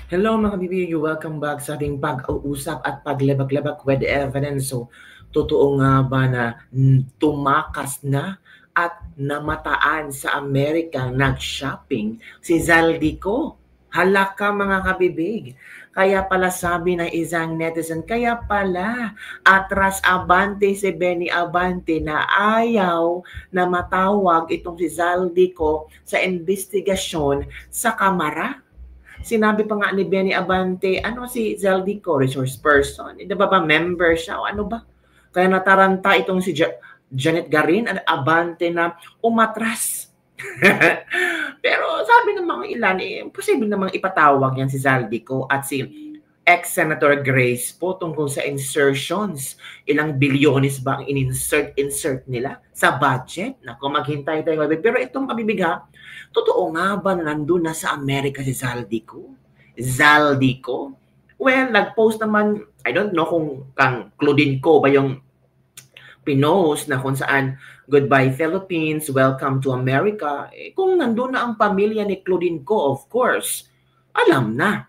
Hello mga kabibigyo, welcome back sa ating pag-uusap at paglabag-labag with evidence. So, totoo nga ba na tumakas na at namataan sa Amerika nag-shopping si Zaldico? Halaka mga kabibig. Kaya pala sabi ng isang netizen, kaya pala atras abante si Benny Abante na ayaw na matawag itong si Zaldico sa investigasyon sa kamara. Sinabi pa nga ni Benny Abante, ano si Zeldico, resource person? Hindi ba member siya o ano ba? Kaya nataranta itong si Janet Garin at Abante na umatras. Pero sabi ng mga ilan, posible namang ipatawag yan si Zaldico at si ex-Senator Grace po tungkol sa insertions. Ilang bilyones ba ang insert nila sa budget? Naku, maghintay tayo. Pero itong kabibigha, totoo nga ba na nandun na sa Amerika si Zaldico? Zaldico? Well, nag-post naman, I don't know kung kang Claudine Ko ba yung pinost na kung saan goodbye Philippines, welcome to America. Kung nandun na ang pamilya ni Claudine Ko, of course, alam na.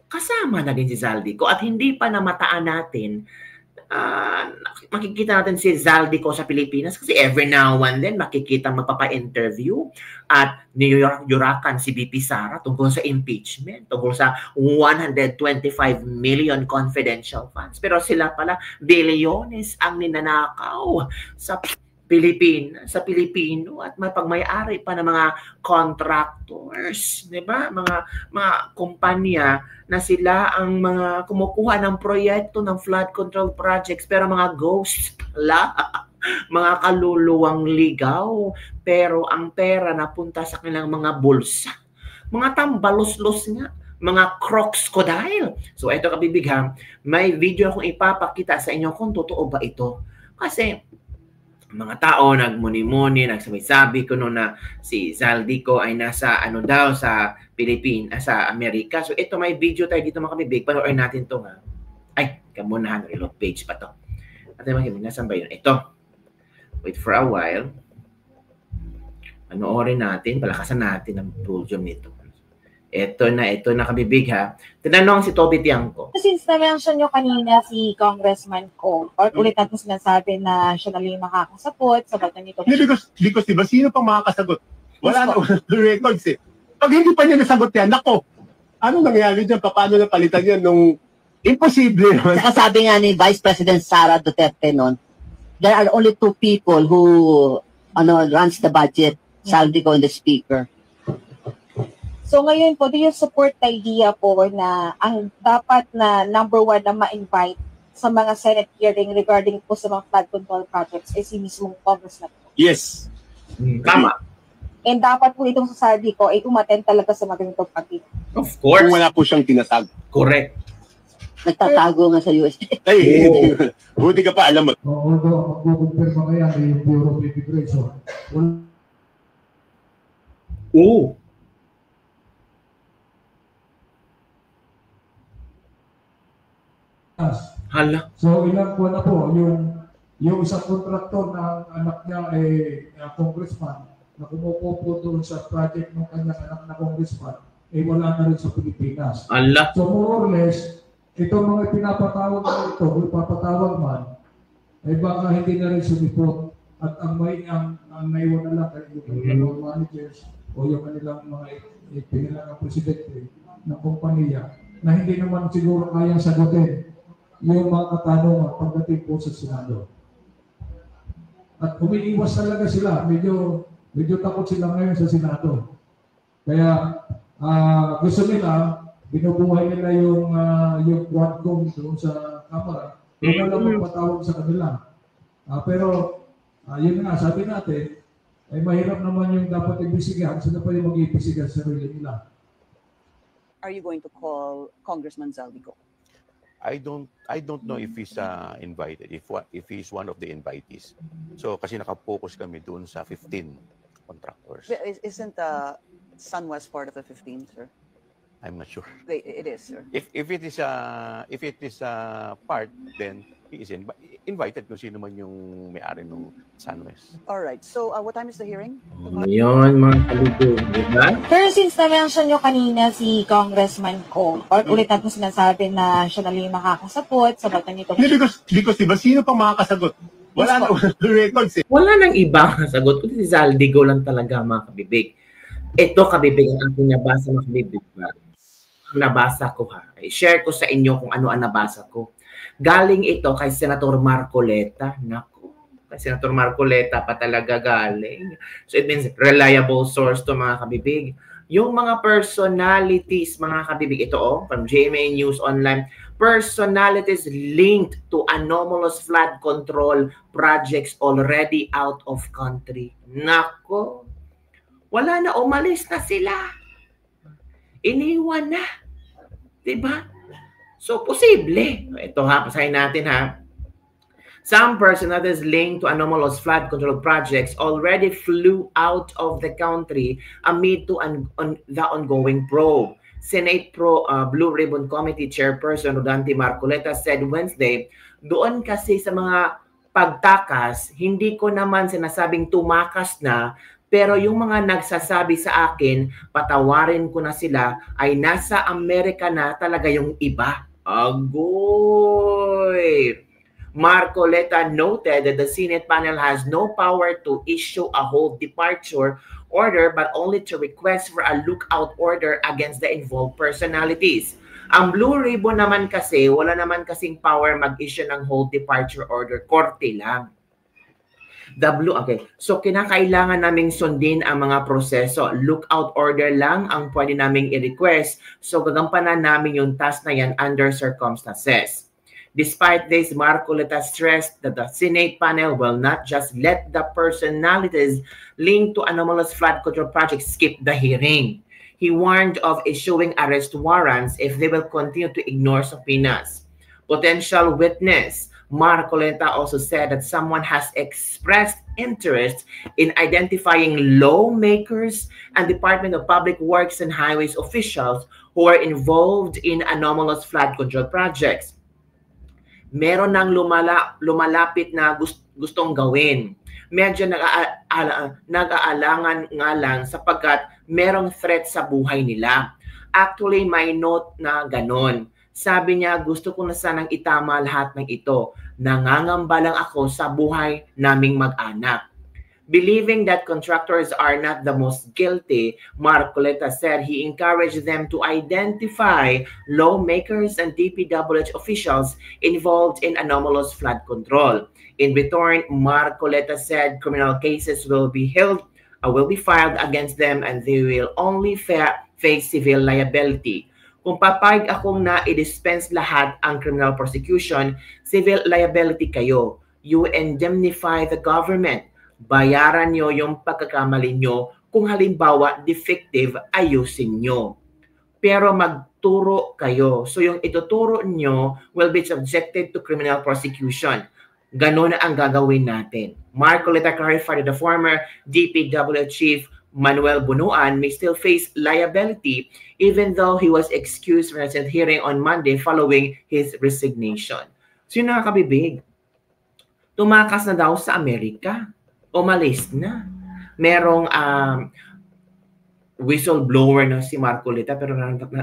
Kasama na din si Zaldico at hindi pa namataan natin makikita natin si Zaldico sa Pilipinas kasi every now and then makikita magpapa-interview at niyurakan si BP Sara tungkol sa impeachment, tungkol sa 125 million confidential funds. Pero sila pala, bilyones ang ninanakaw sa Pilipino at mapagmay-ari pa ng mga contractors, 'di ba? Mga kumpanya na sila ang mga kumukuha ng proyekto ng flood control projects pero mga ghosts pala. Mga kaluluwang ligaw pero ang pera napunta sa kanilang mga bulsa. Mga tambalos-los nga, mga crocodile. So ito kabibigha, may video akong ipapakita sa inyo kung totoo ba ito. Kasi mga tao nagmuni-muni, nagsabi-sabi ko noon na si Zaldico ay nasa ano daw sa Pilipinas, sa Amerika. So ito may video tayo dito mga kabibig. Panoorin natin to nga. Ay, kamunahan, reload page pa to. At mga kabibig, nasan ba yun? Ito. Wait for a while. Panoorin natin, palakasan natin ang volume nito. Ito na kabibig ha. Tinanong si Toby Tiangco. Since na-mention nyo kanina si Congressman Ko, or ulit natin sinasabi na siya na lang makakasagot sa bato nito. Because diba, sino pang makakasagot? Wala na records eh. Pag hindi pa niya nasagot yan, nako, ano nangyari dyan? Paano na palitan yan nung imposible? Saka sabi nga ni Vice President Sara Duterte noon, there are only two people who runs the budget, Zaldico and the Speaker. So ngayon po, do you support the idea po na ang dapat na number one na ma-invite sa mga Senate hearing regarding po sa mga flood control projects ay si mismong Congressman? Yes. Tama. And dapat po itong sa Zaldico ay umattend talaga sa magandang pagkita. Of course. Kung wala po siyang tinatag. Correct. Nagtatago nga sa US. Ay, buti ka pa, alam mo. Although, magkukumpirma kaya na yung Bureau of Immigration. Oo. Hala. So ilang buwan na po yung isang kontraktor na anak niya ay congressman na kumukupo doon sa project ng kanyang anak na congressman ay wala na rin sa Pilipinas. Ala. So more or less, itong mga pinapatawag na ito, kung ipapatawag man, ay baka hindi na rin sumipot at ang naiwan na lang ay yung managers o yung kanilang mga pinilang presidente ng kompanya na hindi naman siguro kayang sagutin yung mga katanungan pagdating po sa Senado. At umiiwas talaga sila. Medyo takot sila ngayon sa Senado. Kaya gusto nila, binubuhay nila yung Quadcom doon sa Kamara. Yung na lang magpatawag sa kanila. Pero yun nga, sabi natin, ay mahirap naman yung dapat ibisigan. Sila pa yung mag-ibisigan sa sarili nila. Are you going to call Congressman Zaldico? I don't know if he's invited, if he's one of the invitees. So kasi nakapokus kami doon sa 15 contractors. Isn't SunWest part of the 15, sir? I'm not sure. It is, sir. If it is a part, then he is invited kung sino man yung may-ari ng SunWest. All right. So, what time is the hearing? Yun, mga kalugod, di ba? Pero since na-mention nyo kanina si Congressman Ko, ulit natin sinasabi na siya na lang yung makakasagot sa batas nito. Because diba, sino pang makakasagot? Wala na records eh. Wala nang ibang sagot, kundi si Zaldigo lang talaga, mga kabibig. Ito, kabibig, ang aking nabasa, mga kabibig. Ang nabasa ko ha. I-share ko sa inyo kung ano ang nabasa ko. Galing ito kay Senator Marcoleta. Naku, kay Senator Marcoleta pa talaga galing. So it means reliable source to, mga kabibig. Yung mga personalities, mga kabibig, ito from GMA News Online, personalities linked to anomalous flood control projects already out of country. Nako, wala na, umalis na sila. Iniwan na. Diba? So, posible. Ito ha, pasahin natin ha. Some personalities linked to anomalous flood control projects already flew out of the country amid the ongoing probe. Senate Blue Ribbon Committee Chairperson Rodante Marcoleta said Wednesday, doon kasi sa mga pagtakas, hindi ko naman sinasabing tumakas na, pero yung mga nagsasabi sa akin, patawarin ko na sila, ay nasa Amerika na talaga yung iba. Agoy! Marcoleta noted that the Senate panel has no power to issue a whole departure order but only to request for a lookout order against the involved personalities. Ang Blue Ribbon naman kasi, wala naman kasing power mag-issue ng whole departure order. Korte lang. Okay. So, kinakailangan naming sundin ang mga proseso. Lookout order lang ang pwede naming i-request. So, gagampanan namin yung task na yan under circumstances. Despite this, Marcoleta stressed that the Senate panel will not just let the personalities linked to anomalous flood control projects skip the hearing. He warned of issuing arrest warrants if they will continue to ignore subpoenas. Potential witness Marcoleta also said that someone has expressed interest in identifying lawmakers and Department of Public Works and Highways officials who are involved in anomalous flood control projects. Meron nang lumalapit na gustong gawin. Medyo nag-aalangan nga lang sapagkat merong threat sa buhay nila. Actually, may note na ganon. Sabi niya, gusto ko na sanang itama lahat ng ito. Nangangamba lang ako sa buhay naming mag-anak. Believing that contractors are not the most guilty, Marcoleta said he encouraged them to identify lawmakers and DPWH officials involved in anomalous flood control. In return, Marcoleta said criminal cases will be filed against them and they will only face civil liability. Kung papayag akong na i-dispense lahat ang criminal prosecution, civil liability kayo. You indemnify the government. Bayaran nyo yung pagkakamali nyo. Kung halimbawa defective, ayusin nyo. Pero magturo kayo. So yung ituturo nyo will be subjected to criminal prosecution. Ganon na ang gagawin natin. Marcoleta clarified that the former DPWH chief Manuel Bunuan may still face liability even though he was excused from the Senate hearing on Monday following his resignation. So yun nakakabibig. Tumakas na daw sa Amerika. Umalis na. Merong whistleblower na si Marcoleta pero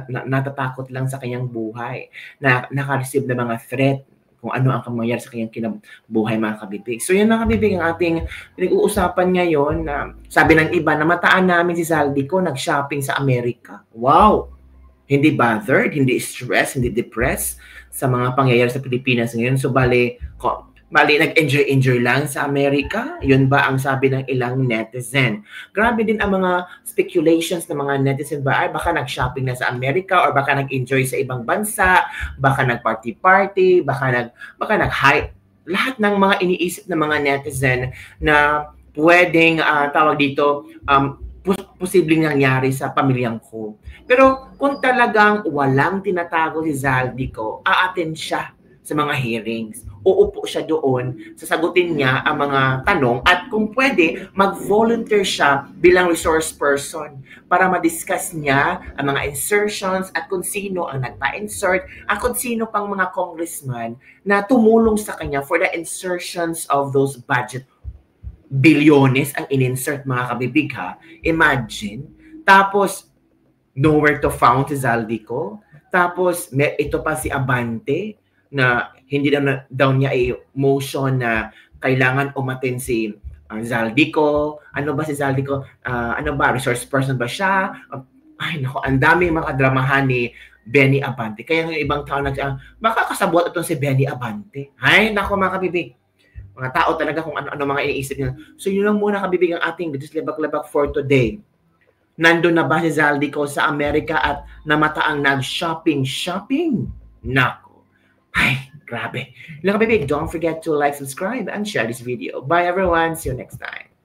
natatakot lang sa kanyang buhay. Naka-receive na mga threat kung ano ang kamangyari sa kanyang kinabuhay, mga kabibig. So yan, mga kabibig, ang ating pinag-uusapan ngayon na sabi ng iba, namataan namin si Zaldico nag-shopping sa Amerika. Wow! Hindi bothered, hindi stressed, hindi depressed sa mga pangyayari sa Pilipinas ngayon. So bali nag-enjoy lang sa Amerika? Yun ba ang sabi ng ilang netizen? Grabe din ang mga speculations ng mga netizen ba? Ay, baka nag-shopping na sa Amerika or baka nag-enjoy sa ibang bansa, baka nag-party-party, baka nag-hike. Lahat ng mga iniisip ng mga netizen na pwedeng, tawag dito, posibleng nangyari sa pamilyang ko. Pero kung talagang walang tinatago si Zaldico, aaten siya sa mga hearings. Uupo siya doon, sasagutin niya ang mga tanong at kung pwede, mag-volunteer siya bilang resource person para ma-discuss niya ang mga insertions at kung sino ang nagpa-insert at kung sino pang mga congressman na tumulong sa kanya for the insertions of those budget. Bilyones ang in-insert, mga kabibig, ha? Imagine. Tapos, nowhere to found si Zaldico. Tapos, ito pa si Abante na hindi daw niya motion na kailangan umatin si Zaldico. Ano ba si Zaldico? Ano ba? Resource person ba siya? Ay, naku, ang daming mga dramahan ni Benny Abante. Kaya yung ibang tao makakasabot itong si Benny Abante. Ay, naku, mga kabibig. Mga tao talaga kung ano-ano mga iniisip niya. So, yun lang muna, kabibig, ang ating Bitis Lebak-Lebak for today. Nandun na ba si Zaldico sa Amerika at namataang nag-shopping? Nako. Ay, grabe. Lang kabibig, don't forget to like, subscribe, and share this video. Bye everyone. See you next time.